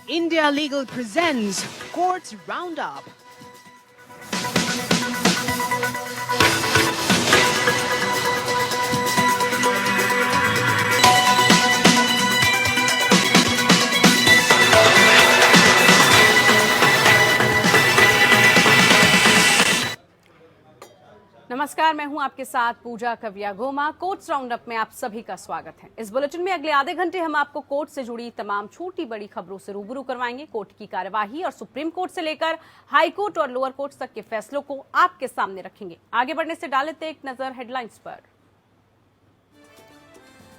India Legal presents Courts Roundup. नमस्कार, मैं हूं आपके साथ पूजा कविया गोमा। कोर्ट्स राउंडअप में आप सभी का स्वागत है। इस बुलेटिन में अगले आधे घंटे हम आपको कोर्ट से जुड़ी तमाम छोटी बड़ी खबरों से रूबरू करवाएंगे। कोर्ट की कार्यवाही और सुप्रीम कोर्ट से लेकर हाई कोर्ट और लोअर कोर्ट तक के फैसलों को आपके सामने रखेंगे। आगे बढ़ने से डाले थे एक नजर हेडलाइंस पर।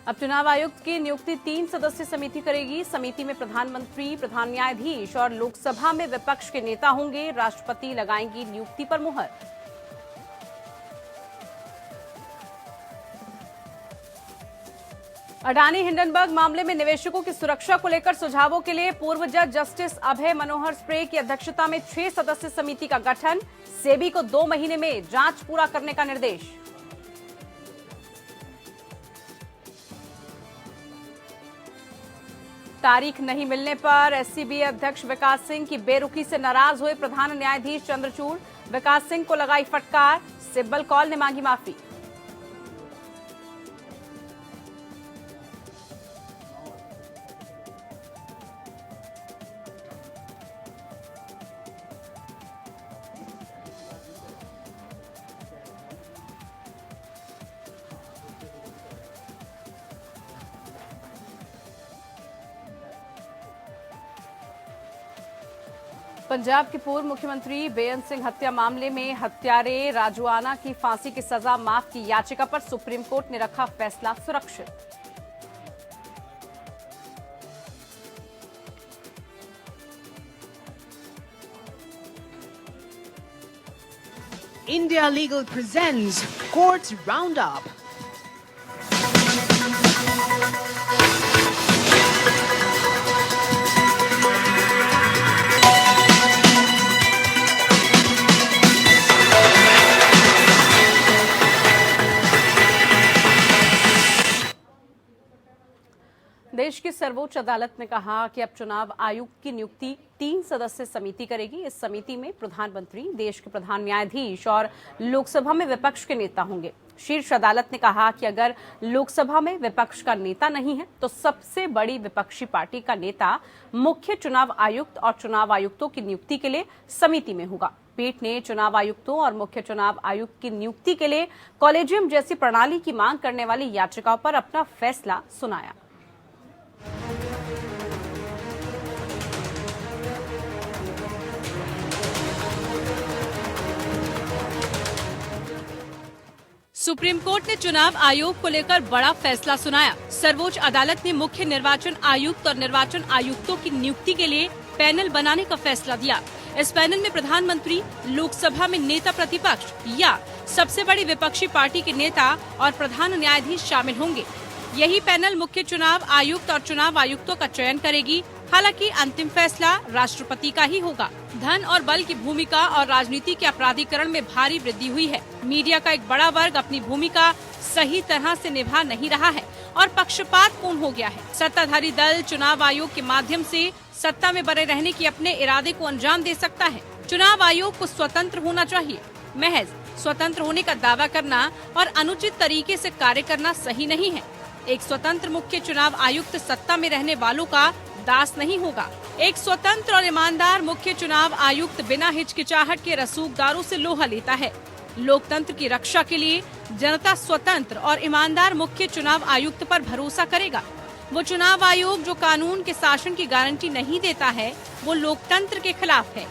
अब चुनाव आयुक्त की नियुक्ति 3 सदस्यीय समिति करेगी। समिति में प्रधानमंत्री, प्रधान न्यायाधीश और लोकसभा में विपक्ष के नेता होंगे। राष्ट्रपति लगाएंगी नियुक्ति पर मुहर। अडानी हिंडनबर्ग मामले में निवेशकों की सुरक्षा को लेकर सुझावों के लिए पूर्व जज जस्टिस अभय मनोहर स्प्रे की अध्यक्षता में 6 सदस्यीय समिति का गठन। सेबी को 2 महीने में जांच पूरा करने का निर्देश। तारीख नहीं मिलने पर एससीबी अध्यक्ष विकास सिंह की बेरुखी से नाराज हुए प्रधान न्यायाधीश चंद्रचूड़। विकास सिंह को लगाई फटकार। सिब्बल कौल ने मांगी माफी। पंजाब के पूर्व मुख्यमंत्री बेअंत सिंह हत्या मामले में हत्यारे राजूआना की फांसी की सजा माफ की याचिका पर सुप्रीम कोर्ट ने रखा फैसला सुरक्षित। India Legal presents Courts Roundup. देश की सर्वोच्च अदालत ने कहा कि अब चुनाव आयुक्त की नियुक्ति 3 सदस्यीय समिति करेगी। इस समिति में प्रधानमंत्री, देश के प्रधान न्यायाधीश और लोकसभा में विपक्ष के नेता होंगे। शीर्ष अदालत ने कहा कि अगर लोकसभा में विपक्ष का नेता नहीं है तो सबसे बड़ी विपक्षी पार्टी का नेता मुख्य चुनाव आयुक्त और चुनाव आयुक्तों की नियुक्ति के लिए समिति में होगा। पीठ ने चुनाव आयुक्तों और मुख्य चुनाव आयुक्त की नियुक्ति के लिए कॉलेजियम जैसी प्रणाली की मांग करने वाली याचिकाओं पर अपना फैसला सुनाया। सुप्रीम कोर्ट ने चुनाव आयोग को लेकर बड़ा फैसला सुनाया। सर्वोच्च अदालत ने मुख्य निर्वाचन आयुक्त और निर्वाचन आयुक्तों की नियुक्ति के लिए पैनल बनाने का फैसला दिया। इस पैनल में प्रधानमंत्री, लोकसभा में नेता प्रतिपक्ष या सबसे बड़ी विपक्षी पार्टी के नेता और प्रधान न्यायाधीश शामिल होंगे। यही पैनल मुख्य चुनाव आयुक्त और चुनाव आयुक्तों का चयन करेगी। हालांकि अंतिम फैसला राष्ट्रपति का ही होगा। धन और बल की भूमिका और राजनीति के अपराधीकरण में भारी वृद्धि हुई है। मीडिया का एक बड़ा वर्ग अपनी भूमिका सही तरह से निभा नहीं रहा है और पक्षपातपूर्ण हो गया है। सत्ताधारी दल चुनाव आयोग के माध्यम से सत्ता में बने रहने की अपने इरादे को अंजाम दे सकता है। चुनाव आयोग को स्वतंत्र होना चाहिए। महज स्वतंत्र होने का दावा करना और अनुचित तरीके से कार्य करना सही नहीं है। एक स्वतंत्र मुख्य चुनाव आयुक्त सत्ता में रहने वालों का दास नहीं होगा। एक स्वतंत्र और ईमानदार मुख्य चुनाव आयुक्त बिना हिचकिचाहट के रसूखदारों से लोहा लेता है। लोकतंत्र की रक्षा के लिए जनता स्वतंत्र और ईमानदार मुख्य चुनाव आयुक्त पर भरोसा करेगा। वो चुनाव आयोग जो कानून के शासन की गारंटी नहीं देता है, वो लोकतंत्र के खिलाफ है।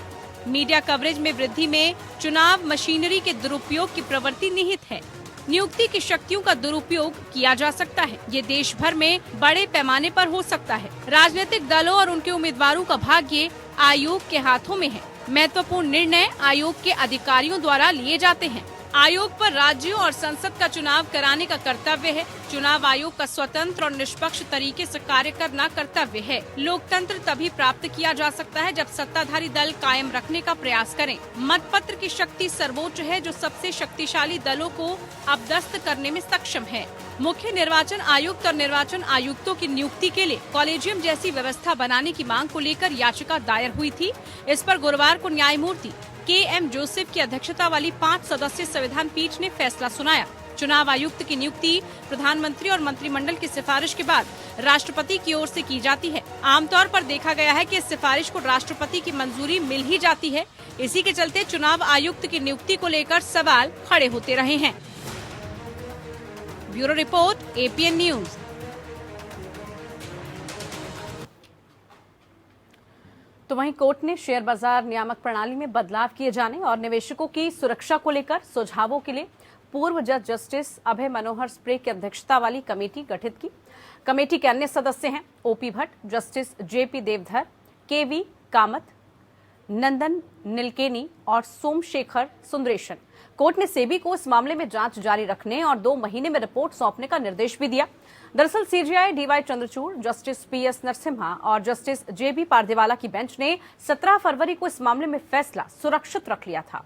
मीडिया कवरेज में वृद्धि में चुनाव मशीनरी के दुरुपयोग की प्रवृत्ति निहित है। नियुक्ति की शक्तियों का दुरुपयोग किया जा सकता है। ये देश भर में बड़े पैमाने पर हो सकता है। राजनीतिक दलों और उनके उम्मीदवारों का भाग्य आयोग के हाथों में है। महत्वपूर्ण निर्णय आयोग के अधिकारियों द्वारा लिए जाते हैं। आयोग पर राज्यों और संसद का चुनाव कराने का कर्तव्य है। चुनाव आयोग का स्वतंत्र और निष्पक्ष तरीके से कार्य करना कर्तव्य है। लोकतंत्र तभी प्राप्त किया जा सकता है जब सत्ताधारी दल कायम रखने का प्रयास करें। मतपत्र की शक्ति सर्वोच्च है जो सबसे शक्तिशाली दलों को अपदस्थ करने में सक्षम है। मुख्य निर्वाचन आयुक्त और निर्वाचन आयुक्तों की नियुक्ति के लिए कॉलेजियम जैसी व्यवस्था बनाने की मांग को लेकर याचिका दायर हुई थी। इस पर गुरुवार को न्यायमूर्ति के.एम. जोसेफ की अध्यक्षता वाली 5 सदस्यीय संविधान पीठ ने फैसला सुनाया। चुनाव आयुक्त की नियुक्ति प्रधानमंत्री और मंत्रिमंडल की सिफारिश के बाद राष्ट्रपति की ओर से की जाती है। आमतौर पर देखा गया है कि इस सिफारिश को राष्ट्रपति की मंजूरी मिल ही जाती है। इसी के चलते चुनाव आयुक्त की नियुक्ति को लेकर सवाल खड़े होते रहे हैं। Bureau report, APN news. तो वहीं कोर्ट ने शेयर बाजार नियामक प्रणाली में बदलाव किए जाने और निवेशकों की सुरक्षा को लेकर सुझावों के लिए पूर्व जज जस्टिस अभय मनोहर स्प्रे की अध्यक्षता वाली कमेटी गठित की। कमेटी के अन्य सदस्य हैं OP Bhatt, justice JP Deodhar, KV Kamath, Nandan Nilekani और सोमशेखर सुंदरेशन। कोर्ट ने सेबी को इस मामले में जांच जारी रखने और 2 महीने में रिपोर्ट सौंपने का निर्देश भी दिया। दरअसल CJI DY Chandrachud, justice PS Narasimha और जस्टिस JB पारदेवाला की बेंच ने 17 फरवरी को इस मामले में फैसला सुरक्षित रख लिया था।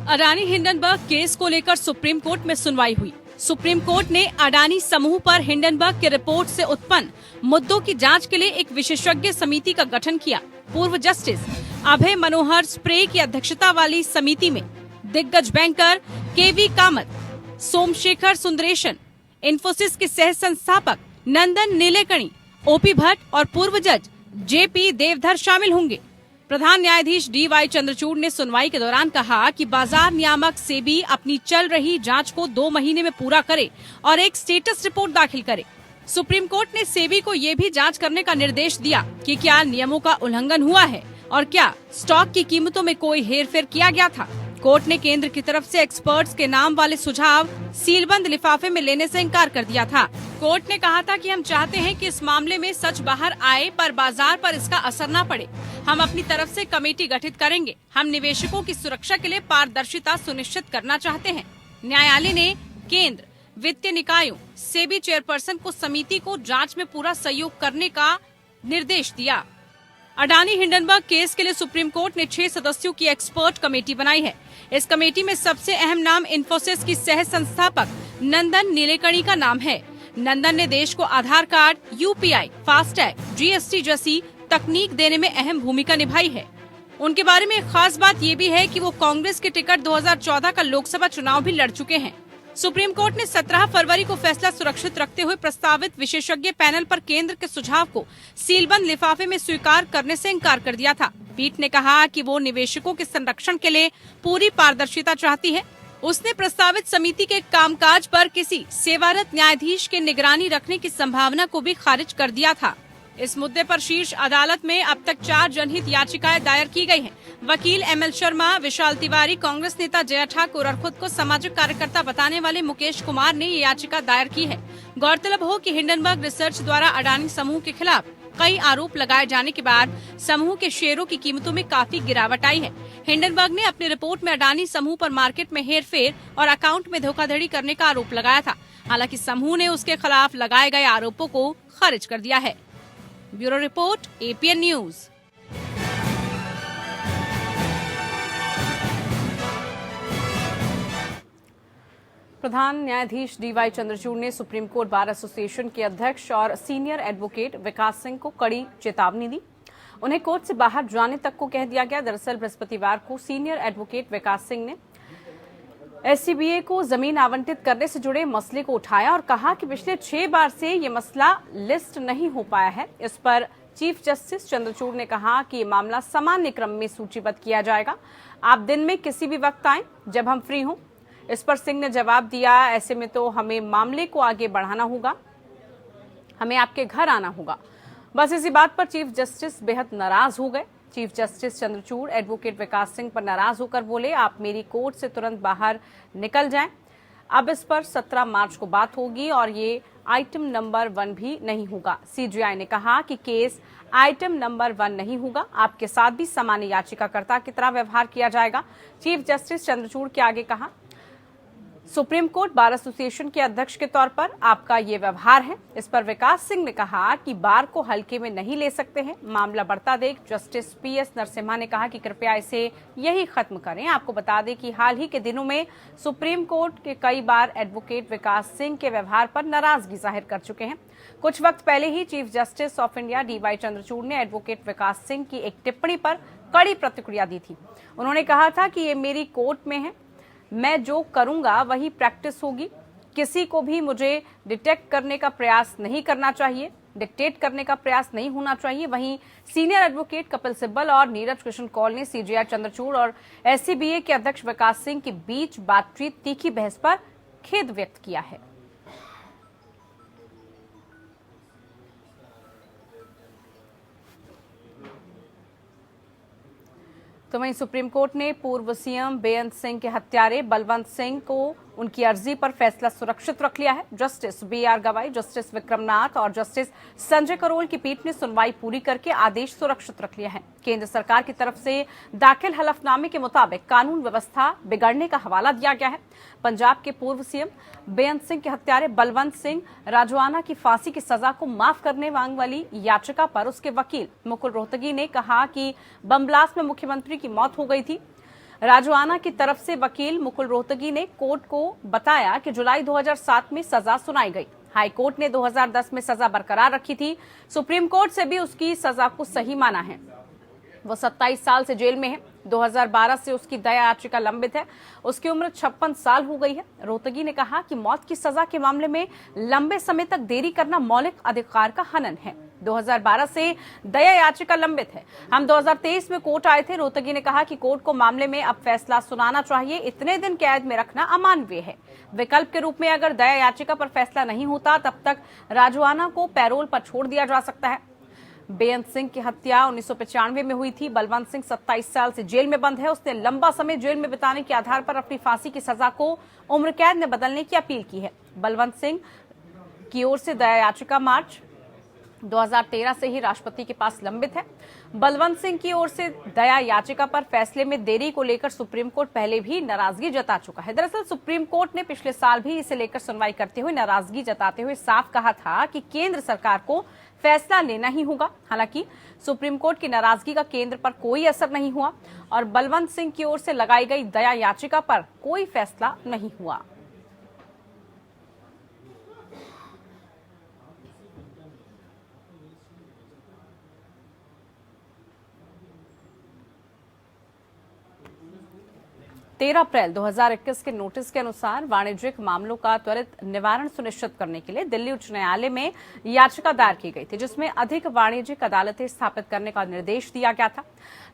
अडानी हिंडनबर्ग केस को लेकर सुप्रीम कोर्ट में सुनवाई हुई। सुप्रीम कोर्ट ने अडानी समूह पर हिंडनबर्ग की रिपोर्ट से उत्पन्न मुद्दों की जांच के लिए एक विशेषज्ञ समिति का गठन किया। पूर्व जस्टिस अभय मनोहर स्प्रे की अध्यक्षता वाली समिति में दिग्गज बैंकर KV कामत, सोमशेखर सुंदरेशन, इन्फोसिस के सह संस्थापक नंदन नीलेकणी, OP भट्ट और पूर्व जज JP देवधर शामिल होंगे। प्रधान न्यायाधीश DY चंद्रचूड़ ने सुनवाई के दौरान कहा कि बाजार नियामक सेबी अपनी चल रही जांच को 2 महीने में पूरा करे और एक स्टेटस रिपोर्ट दाखिल करे। सुप्रीम कोर्ट ने सेबी को ये भी जांच करने का निर्देश दिया कि क्या नियमों का उल्लंघन हुआ है और क्या स्टॉक की कीमतों में कोई हेरफेर किया गया था। कोर्ट ने केंद्र की तरफ से एक्सपर्ट्स के नाम वाले सुझाव सीलबंद लिफाफे में लेने से इनकार कर दिया था। कोर्ट ने कहा था कि हम चाहते हैं कि इस मामले में सच बाहर आए पर बाजार पर इसका असर न पड़े। हम अपनी तरफ से कमेटी गठित करेंगे। हम निवेशकों की सुरक्षा के लिए पारदर्शिता सुनिश्चित करना चाहते हैं। न्यायालय ने केंद्र, वित्तीय निकायों, सेबी चेयरपर्सन को समिति को जांच में पूरा सहयोग करने का निर्देश दिया। अडानी हिंडनबर्ग केस के लिए सुप्रीम कोर्ट ने 6 सदस्यों की एक्सपर्ट कमेटी बनाई है। इस कमेटी में सबसे अहम नाम इन्फोसिस की सह संस्थापक नंदन नीलेकणी का नाम है। नंदन ने देश को आधार कार्ड, UPI, फास्टैग, GST जैसी तकनीक देने में अहम भूमिका निभाई है। उनके बारे में एक खास बात ये भी है कि वो कांग्रेस के टिकट 2014 का लोकसभा चुनाव भी लड़ चुके हैं। सुप्रीम कोर्ट ने 17 फरवरी को फैसला सुरक्षित रखते हुए प्रस्तावित विशेषज्ञ पैनल पर केंद्र के सुझाव को सीलबंद लिफाफे में स्वीकार करने से इनकार कर दिया था। पीठ ने कहा कि वो निवेशकों के संरक्षण के लिए पूरी पारदर्शिता चाहती है। उसने प्रस्तावित समिति के कामकाज पर किसी सेवारत न्यायाधीश के निगरानी रखने की संभावना को भी खारिज कर दिया था। इस मुद्दे पर शीर्ष अदालत में अब तक 4 जनहित याचिकाएं दायर की गई हैं। वकील ML शर्मा, विशाल तिवारी, कांग्रेस नेता जया ठाकुर और खुद को सामाजिक कार्यकर्ता बताने वाले मुकेश कुमार ने ये याचिका दायर की है। गौरतलब हो कि हिंडनबर्ग रिसर्च द्वारा अडानी समूह के खिलाफ कई आरोप लगाए जाने के बाद समूह के शेयरों की कीमतों में काफी गिरावट आई है। हिंडनबर्ग ने अपनी रिपोर्ट में अडानी समूह पर मार्केट में हेरफेर और अकाउंट में धोखाधड़ी करने का आरोप लगाया था। हालांकि समूह ने उसके खिलाफ लगाए गए आरोपों को खारिज कर दिया है। Bureau report, APN news. प्रधान न्यायाधीश DY चंद्रचूड़ ने सुप्रीम कोर्ट बार एसोसिएशन के अध्यक्ष और सीनियर एडवोकेट विकास सिंह को कड़ी चेतावनी दी। उन्हें कोर्ट से बाहर जाने तक को कह दिया गया। दरअसल बृहस्पतिवार को सीनियर एडवोकेट विकास सिंह ने SCBA को जमीन आवंटित करने से जुड़े मसले को उठाया और कहा कि पिछले 6 बार से ये मसला लिस्ट नहीं हो पाया है। इस पर चीफ जस्टिस चंद्रचूड़ ने कहा कि ये मामला सामान्य क्रम में सूचीबद्ध किया जाएगा। आप दिन में किसी भी वक्त आएं जब हम फ्री हों। इस पर सिंह ने जवाब दिया, ऐसे में तो हमें मामले को आगे बढ़ाना होगा, हमें आपके घर आना होगा। बस इसी बात पर चीफ जस्टिस बेहद नाराज हो गए। चीफ जस्टिस चंद्रचूड़ एडवोकेट विकास सिंह पर नाराज होकर बोले, आप मेरी कोर्ट से तुरंत बाहर निकल जाएं। अब इस पर 17 मार्च को बात होगी और ये आइटम नंबर 1 भी नहीं होगा। CJI ने कहा कि केस आइटम नंबर 1 नहीं होगा, आपके साथ भी सामान्य याचिकाकर्ता की तरह व्यवहार किया जाएगा। चीफ जस्टिस चंद्रचूड़ के आगे कहा, सुप्रीम कोर्ट बार एसोसिएशन के अध्यक्ष के तौर पर आपका ये व्यवहार है। इस पर विकास सिंह ने कहा कि बार को हल्के में नहीं ले सकते हैं। मामला बढ़ता देख जस्टिस पीएस नरसिम्हा ने कहा कि कृपया इसे यही खत्म करें। आपको बता दें कि हाल ही के दिनों में सुप्रीम कोर्ट के कई बार एडवोकेट विकास सिंह के व्यवहार पर नाराजगी जाहिर कर चुके हैं। कुछ वक्त पहले ही chief justice of India DY Chandrachud ने एडवोकेट विकास सिंह की एक टिप्पणी पर कड़ी प्रतिक्रिया दी थी। उन्होंने कहा था कि ये मेरी कोर्ट में है, मैं जो करूंगा वही प्रैक्टिस होगी। किसी को भी मुझे डिटेक्ट करने का प्रयास नहीं करना चाहिए, डिक्टेट करने का प्रयास नहीं होना चाहिए। वहीं सीनियर एडवोकेट कपिल सिब्बल और नीरज कृष्ण कौल ने सीजेआई चंद्रचूड़ और एससीबीए के अध्यक्ष विकास सिंह के बीच बातचीत तीखी बहस पर खेद व्यक्त किया है। तो वहीं सुप्रीम कोर्ट ने पूर्व सीएम बेअंत सिंह के हत्यारे बलवंत सिंह को उनकी अर्जी पर फैसला सुरक्षित रख लिया है। जस्टिस बीआर गवाई, जस्टिस विक्रमनाथ और जस्टिस संजय करोल की पीठ ने सुनवाई पूरी करके आदेश सुरक्षित रख लिया है। केंद्र सरकार की तरफ से दाखिल हलफनामे के मुताबिक कानून व्यवस्था बिगड़ने का हवाला दिया गया है। पंजाब के पूर्व सीएम बेअंत सिंह के हत्यारे बलवंत सिंह राजवाना की फांसी की सजा को माफ करने मांग वाली याचिका पर उसके वकील मुकुल रोहतगी ने कहा कि बम ब्लास्ट में मुख्यमंत्री की मौत हो गई थी। राजवाना की तरफ से वकील मुकुल रोहतगी ने कोर्ट को बताया कि जुलाई 2007 में सजा सुनाई गई। हाई कोर्ट ने 2010 में सजा बरकरार रखी थी। सुप्रीम कोर्ट से भी उसकी सजा को सही माना है। वो 27 साल से जेल में है। 2012 से उसकी दया याचिका लंबित है। उसकी उम्र 56 साल हो गई है। रोहतगी ने कहा कि मौत की सजा के मामले में लंबे समय तक देरी करना मौलिक अधिकार का हनन है। 2012 से दया याचिका लंबित है। हम 2023 में कोर्ट आए थे। रोहतगी ने कहा कि कोर्ट को मामले में अब फैसला सुनाना चाहिए। इतने दिन कैद में रखना अमानवीय है। विकल्प के रूप में अगर दया याचिका पर फैसला नहीं होता तब तक राजवाना को पैरोल पर छोड़ दिया जा सकता है। बेअंत सिंह की हत्या 1995 में हुई थी। बलवंत सिंह 27 साल से जेल में बंद है। उसने लंबा समय जेल में बिताने के आधार पर अपनी फांसी की सजा को उम्र कैद में बदलने की अपील की है। बलवंत सिंह की ओर से दया याचिका मार्च 2013 से ही राष्ट्रपति के पास लंबित है। बलवंत सिंह की ओर से दया याचिका पर फैसले में देरी को लेकर सुप्रीम कोर्ट पहले भी नाराजगी जता चुका है। दरअसल सुप्रीम कोर्ट ने पिछले साल भी इसे लेकर सुनवाई करते हुए नाराजगी जताते हुए साफ कहा था कि केंद्र सरकार को फैसला लेना ही होगा। हालांकि सुप्रीम कोर्ट की नाराजगी का केंद्र पर कोई असर नहीं हुआ और बलवंत सिंह की ओर से लगाई गई दया याचिका पर कोई फैसला नहीं हुआ। अप्रैल 2021 के नोटिस के अनुसार वाणिज्यिक मामलों का त्वरित निवारण सुनिश्चित करने के लिए दिल्ली उच्च न्यायालय में याचिका दायर की गई थी, जिसमें अधिक वाणिज्यिक अदालतें स्थापित करने का निर्देश दिया गया था।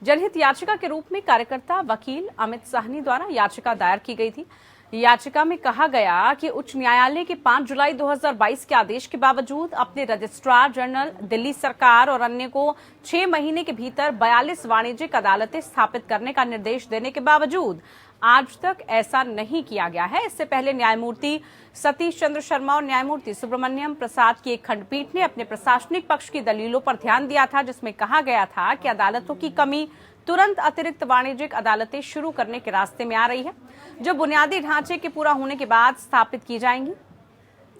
जनहित याचिका के रूप में कार्यकर्ता वकील अमित साहनी द्वारा याचिका दायर की गई थी। याचिका में कहा गया कि उच्च न्यायालय के 5 जुलाई 2022 के आदेश के बावजूद अपने रजिस्ट्रार जनरल, दिल्ली सरकार और अन्य को 6 महीने के भीतर 42 वाणिज्यिक अदालतें स्थापित करने का निर्देश देने के बावजूद आज तक ऐसा नहीं किया गया है। इससे पहले न्यायमूर्ति सतीश चंद्र शर्मा और न्यायमूर्ति सुब्रमण्यम प्रसाद की एक खंडपीठ ने अपने प्रशासनिक पक्ष की दलीलों पर ध्यान दिया था, जिसमें कहा गया था कि अदालतों की कमी तुरंत अतिरिक्त वाणिज्यिक अदालतें शुरू करने के रास्ते में आ रही है, जो बुनियादी ढांचे के पूरा होने के बाद स्थापित की जाएंगी।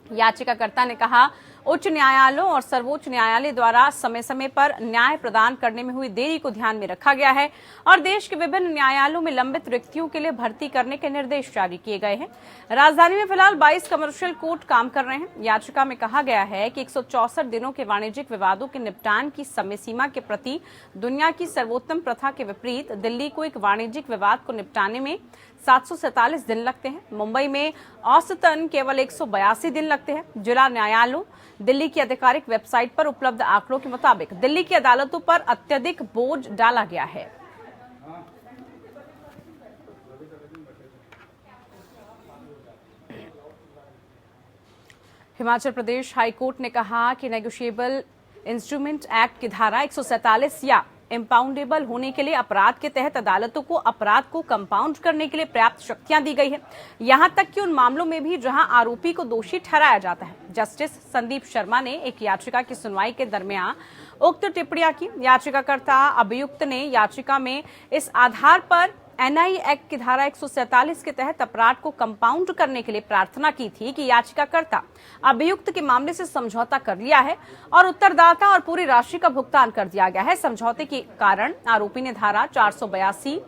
याचिकाकर्ता ने कहा, उच्च न्यायालयों और सर्वोच्च न्यायालय द्वारा समय समय पर न्याय प्रदान करने में हुई देरी को ध्यान में रखा गया है और देश के विभिन्न न्यायालयों में लंबित रिक्तियों के लिए भर्ती करने के निर्देश जारी किए गए हैं। राजधानी में फिलहाल 22 कमर्शियल कोर्ट काम कर रहे हैं। याचिका में कहा गया है कि 164 दिनों के वाणिज्यिक विवादों के निपटान की समय सीमा के प्रति दुनिया की सर्वोत्तम प्रथा के विपरीत दिल्ली को एक वाणिज्यिक विवाद को निपटाने में 747 दिन लगते हैं। मुंबई में औसतन केवल 182 दिन लगते हैं। जिला न्यायालयों, दिल्ली की आधिकारिक वेबसाइट पर उपलब्ध आंकड़ों के मुताबिक दिल्ली की अदालतों पर अत्यधिक बोझ डाला गया है। हिमाचल प्रदेश हाईकोर्ट ने कहा कि नेगोशिएबल इंस्ट्रूमेंट एक्ट की धारा 147 या इम्पाउंडेबल होने के लिए अपराध के तहत अदालतों को अपराध को कंपाउंड करने के लिए पर्याप्त शक्तियां दी गई है, यहां तक कि उन मामलों में भी जहां आरोपी को दोषी ठहराया जाता है। जस्टिस संदीप शर्मा ने एक याचिका की सुनवाई के दरमियान उक्त टिप्पणियां की। याचिकाकर्ता अभियुक्त ने याचिका में इस आधार पर एनआई एक्ट की धारा 147 के तहत अपराध को कंपाउंड करने के लिए प्रार्थना की थी कि याचिकाकर्ता अभियुक्त के मामले से समझौता कर लिया है और उत्तरदाता और पूरी राशि का भुगतान कर दिया गया है। समझौते के कारण आरोपी ने धारा 482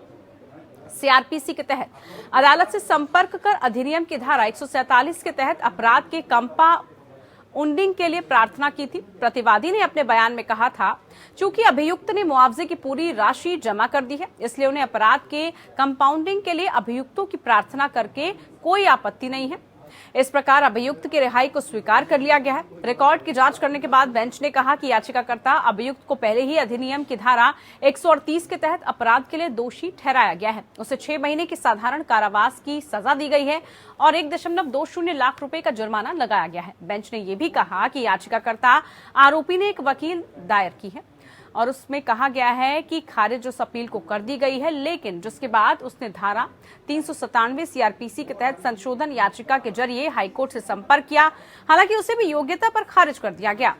सीआरपीसी के तहत अदालत से संपर्क कर अधिनियम की धारा 147 के तहत अपराध के कंपाउंडिंग के लिए प्रार्थना की थी। प्रतिवादी ने अपने बयान में कहा था, चूंकि अभियुक्त ने मुआवजे की पूरी राशि जमा कर दी है, इसलिए उन्हें अपराध के कंपाउंडिंग के लिए अभियुक्तों की प्रार्थना करके कोई आपत्ति नहीं है। इस प्रकार अभियुक्त की रिहाई को स्वीकार कर लिया गया है। रिकॉर्ड की जांच करने के बाद बेंच ने कहा कि याचिकाकर्ता अभियुक्त को पहले ही अधिनियम की धारा 138 के तहत अपराध के लिए दोषी ठहराया गया है। उसे 6 महीने की साधारण कारावास की सजा दी गई है और 1.20 लाख रुपए का जुर्माना लगाया गया है। बेंच ने यह भी कहा कि याचिकाकर्ता आरोपी ने एक वकील दायर की है और उसमें कहा गया है कि खारिज उस अपील को कर दी गई है, लेकिन जिसके बाद उसने धारा 397 सीआरपीसी के तहत संशोधन याचिका के जरिए हाईकोर्ट से संपर्क किया। हालांकि उसे भी योग्यता पर खारिज कर दिया गया।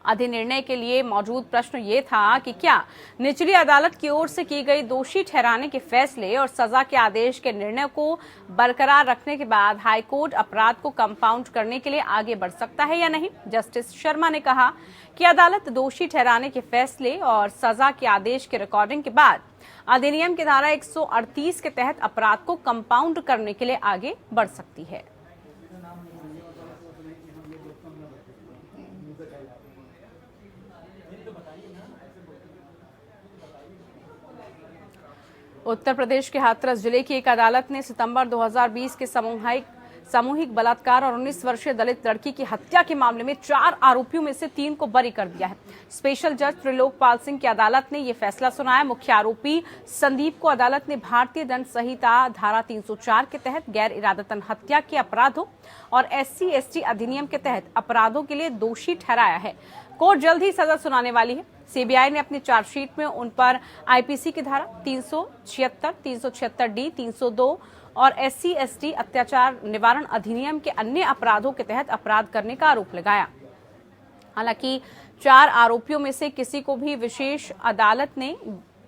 अधिनिर्णय के लिए मौजूद प्रश्न ये था कि क्या निचली अदालत की ओर से की गई दोषी ठहराने के फैसले और सजा के आदेश के निर्णय को बरकरार रखने के बाद हाईकोर्ट अपराध को कंपाउंड करने के लिए आगे बढ़ सकता है या नहीं। जस्टिस शर्मा ने कहा कि अदालत दोषी ठहराने के फैसले और सजा के आदेश की रिकॉर्डिंग के बाद अधिनियम की धारा 138 के तहत अपराध को कंपाउंड करने के लिए आगे बढ़ सकती है। उत्तर प्रदेश के हाथरस जिले की एक अदालत ने सितंबर 2020 के सामूहिक बलात्कार और 19 वर्षीय दलित लड़की की हत्या के मामले में 4 आरोपियों में से 3 को बरी कर दिया है। स्पेशल जज त्रिलोकपाल सिंह की अदालत ने यह फैसला सुनाया। मुख्य आरोपी संदीप को अदालत ने भारतीय दंड संहिता धारा 304 के तहत गैर इरादतन हत्या के अपराधों और SC/ST अधिनियम के तहत अपराधों के लिए दोषी ठहराया है। कोर्ट जल्द ही सजा सुनाने वाली है। सीबीआई ने अपनी चार्जशीट में उन पर आईपीसी की धारा 376, 376D, 302 और SC/ST अत्याचार निवारण अधिनियम के अन्य अपराधों के तहत अपराध करने का आरोप लगाया। हालांकि 4 आरोपियों में से किसी को भी विशेष अदालत ने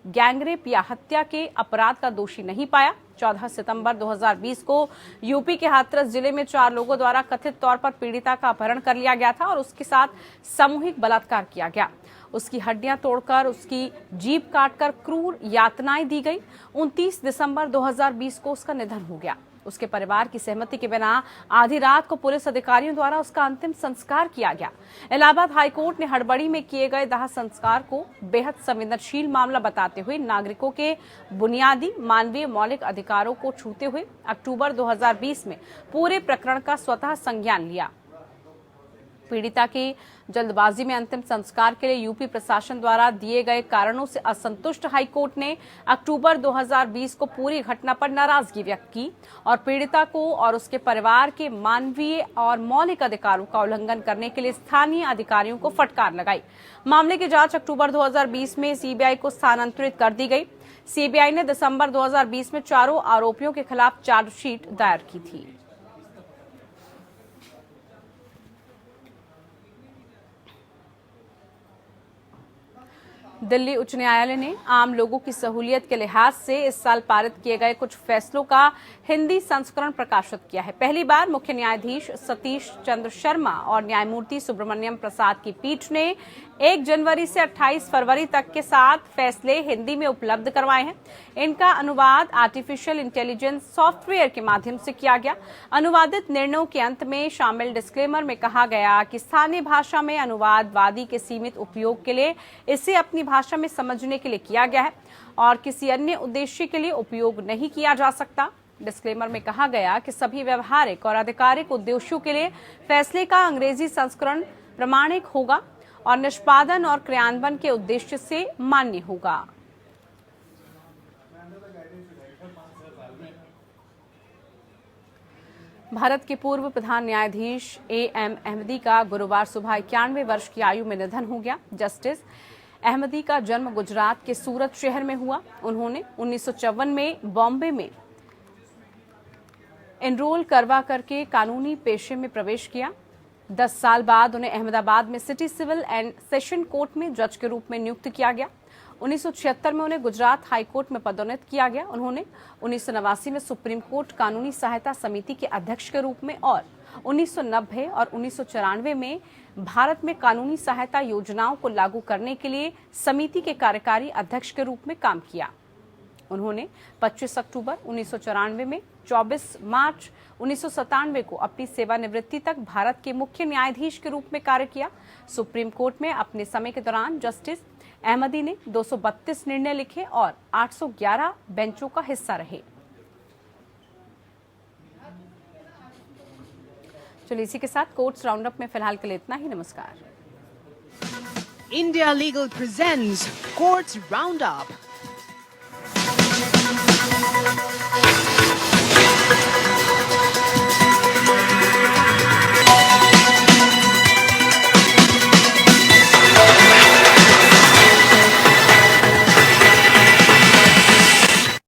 गैंगरेप या हत्या के अपराध का दोषी नहीं पाया। 14 सितंबर 2020 को यूपी के हाथरस जिले में 4 लोगों द्वारा कथित तौर पर पीड़िता का अपहरण कर लिया गया था और उसके साथ सामूहिक बलात्कार किया गया। उसकी हड्डियां तोड़कर उसकी जीभ काटकर क्रूर यातनाएं दी गई। 29 दिसंबर 2020 को उसका निधन हो गया। उसके परिवार की सहमति के बिना आधी रात को पुलिस अधिकारियों द्वारा उसका अंतिम संस्कार किया गया। इलाहाबाद हाईकोर्ट ने हड़बड़ी में किए गए दाह संस्कार को बेहद संवेदनशील मामला बताते हुए नागरिकों के बुनियादी मानवीय मौलिक अधिकारों को छूते हुए अक्टूबर 2020 में पूरे प्रकरण का स्वतः संज्ञान लिया। पीड़िता की जल्दबाजी में अंतिम संस्कार के लिए यूपी प्रशासन द्वारा दिए गए कारणों से असंतुष्ट हाईकोर्ट ने अक्टूबर 2020 को पूरी घटना पर नाराजगी व्यक्त की और पीड़िता को और उसके परिवार के मानवीय और मौलिक अधिकारों का उल्लंघन करने के लिए स्थानीय अधिकारियों को फटकार लगाई। मामले की जांच अक्टूबर 2020 में सीबीआई को स्थानांतरित कर दी गई। सीबीआई ने दिसंबर 2020 में 4 आरोपियों के खिलाफ चार्जशीट दायर की थी। दिल्ली उच्च न्यायालय ने आम लोगों की सहूलियत के लिहाज से इस साल पारित किए गए कुछ फैसलों का हिंदी संस्करण प्रकाशित किया है। पहली बार मुख्य न्यायाधीश सतीश चंद्र शर्मा और न्यायमूर्ति सुब्रमण्यम प्रसाद की पीठ ने 1 जनवरी से 28 फरवरी तक के 7 फैसले हिंदी में उपलब्ध करवाए हैं। इनका अनुवाद आर्टिफिशियल इंटेलिजेंस सॉफ्टवेयर के माध्यम से किया गया। अनुवादित निर्णयों के अंत में शामिल डिस्क्लेमर में कहा गया कि स्थानीय भाषा में अनुवाद वादी के सीमित उपयोग के लिए इसे अपनी भाषा में समझने के लिए किया गया है और किसी अन्य उद्देश्य के लिए उपयोग नहीं किया जा सकता। डिस्क्लेमर में कहा गया कि सभी व्यवहारिक और आधिकारिक उद्देश्यों के लिए फैसले का अंग्रेजी संस्करण प्रमाणिक होगा और निष्पादन और क्रियान्वयन के उद्देश्य से मान्य होगा। भारत के पूर्व प्रधान न्यायाधीश AM अहमदी का गुरुवार सुबह 91 वर्ष की आयु में निधन हो गया। जस्टिस अहमदी का जन्म गुजरात के सूरत शहर में हुआ। उन्होंने 1954 में बॉम्बे में एनरोल करवा करके कानूनी पेशे में प्रवेश किया। 10 साल बाद उन्हें अहमदाबाद में city civil and session court में जज के रूप में नियुक्त किया गया। 1976 में उन्हें गुजरात हाई कोर्ट में पदोन्नत किया गया। उन्होंने 1989 में सुप्रीम कोर्ट कानूनी सहायता समिति के अध्यक्ष के रूप में और 1990 और 1994 में भारत में कानूनी सहायता योजनाओं को लागू करने के लिए समिति के कार्यकारी अध्यक्ष के रूप में काम किया। उन्होंने 25 अक्टूबर 1994 में 24 मार्च 1997 को अपनी सेवानिवृत्ति तक भारत के मुख्य न्यायाधीश के रूप में कार्य किया। सुप्रीम कोर्ट में अपने समय के दौरान जस्टिस अहमदी ने 232 निर्णय लिखे और 811 बेंचों का हिस्सा रहे। चलिए इसी के साथ कोर्ट्स राउंडअप में फिलहाल के लिए इतना ही। नमस्कार। India Legal presents Courts Roundup.